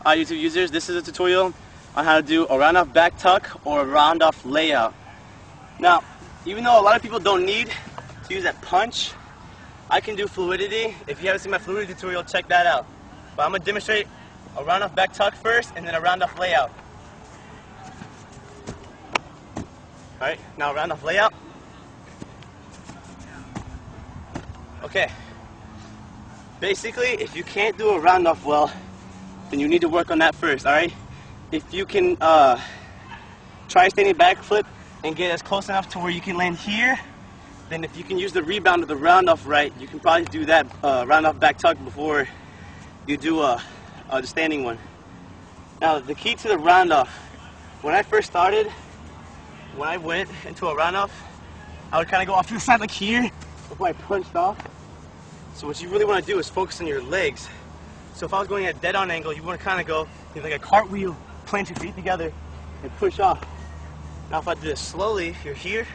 YouTube users, this is a tutorial on how to do a round off back tuck or a round off layout. Now, even though a lot of people don't need to use that punch, I can do fluidity. If you haven't seen my fluidity tutorial, check that out. But I'm going to demonstrate a round off back tuck first and then a round off layout. Alright, now round off layout. Okay. Basically, if you can't do a round off well, then you need to work on that first, alright? If you can try standing back flip and get as close enough to where you can land here, then if you can use the rebound of the round off right, you can probably do that round off back tuck before you do the standing one. Now, the key to the round off, when I first started, when I went into a round off, I would kind of go off to the side like here before I punched off. So what you really want to do is focus on your legs. So if I was going at a dead-on angle, you want to kind of go like a cartwheel, plant your feet together, and push off. Now if I do this slowly, if you're here,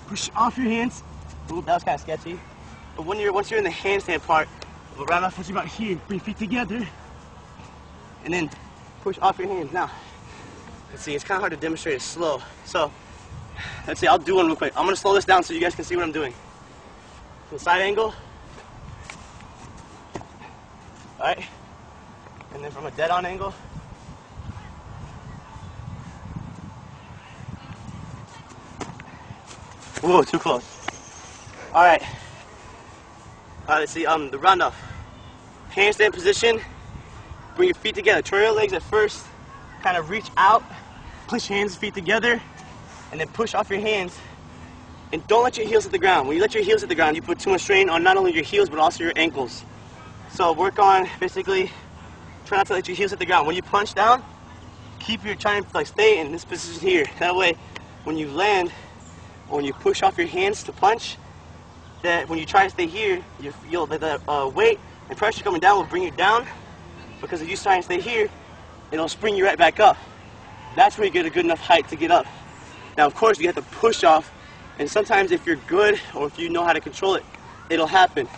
push off your hands. Ooh, that was kind of sketchy. But once you're in the handstand part, of a round off, once you're about here, bring your feet together, and then push off your hands. Now, let's see, it's kind of hard to demonstrate it slow. So, let's see, I'll do one real quick. I'm going to slow this down so you guys can see what I'm doing. The side angle. Alright. And then from a dead-on angle. Whoa, too close. Alright. Alright, let's see, the round off. Handstand position. Bring your feet together. Turn your legs at first. Kind of reach out. Push hands, feet together. And then push off your hands. And don't let your heels hit the ground. When you let your heels hit the ground, you put too much strain on not only your heels, but also your ankles. So work on, basically, try not to let your heels hit the ground. When you punch down, trying to stay in this position here. That way, when you land, or when you push off your hands to punch, that when you try to stay here, the weight and pressure coming down will bring you down, because if you try and stay here, it'll spring you right back up. That's where you get a good enough height to get up. Now, of course, you have to push off, and sometimes if you're good, or if you know how to control it, it'll happen.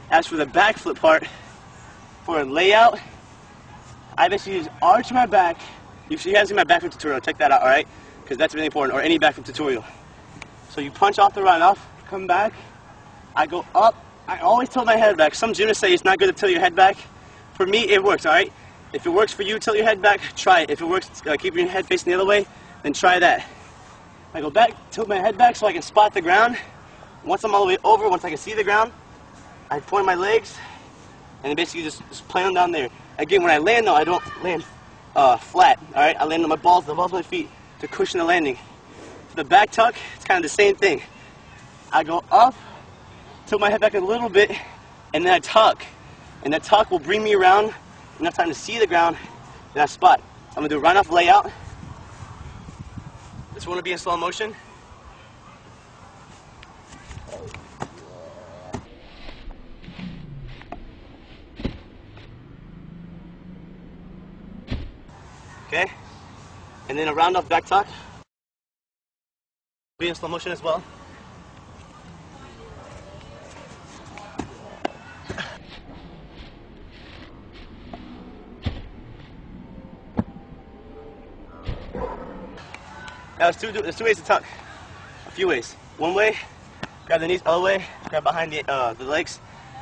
As for the backflip part, for a layout, I basically just arch my back. If you haven't seen my backflip tutorial, check that out, alright? Because that's really important, or any backflip tutorial. So you punch off the run off, come back, I go up, I always tilt my head back. Some gymnasts say it's not good to tilt your head back. For me, it works, alright? If it works for you, tilt your head back, try it. If it works, keeping your head facing the other way, then try that. I go back, tilt my head back so I can spot the ground. Once I'm all the way over, once I can see the ground, I point my legs, and then basically just plant them down there. Again, when I land though, I don't land flat, alright? I land on the balls of my feet to cushion the landing. For the back tuck, it's kind of the same thing. I go up, tilt my head back a little bit, and then I tuck. And that tuck will bring me around enough time to see the ground, and I spot. I'm going to do a round off layout. This one will be in slow motion. Okay, and then a round off back tuck. Be in slow motion as well. Now there's two ways to tuck. A few ways. One way, grab the knees. Other way, grab behind the legs.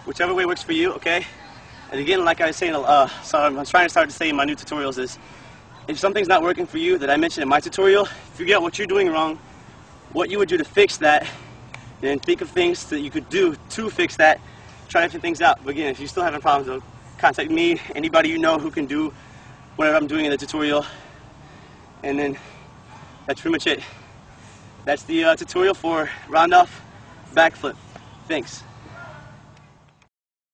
Whichever way works for you. Okay. And again, like I was saying, I'm trying to start to say in my new tutorials is, if something's not working for you that I mentioned in my tutorial, figure out what you're doing wrong, what you would do to fix that, and think of things that you could do to fix that. Try different things out. But again, if you're still having problems, though, contact me, anybody you know who can do whatever I'm doing in the tutorial. And then that's pretty much it. That's the tutorial for round off backflip. Thanks.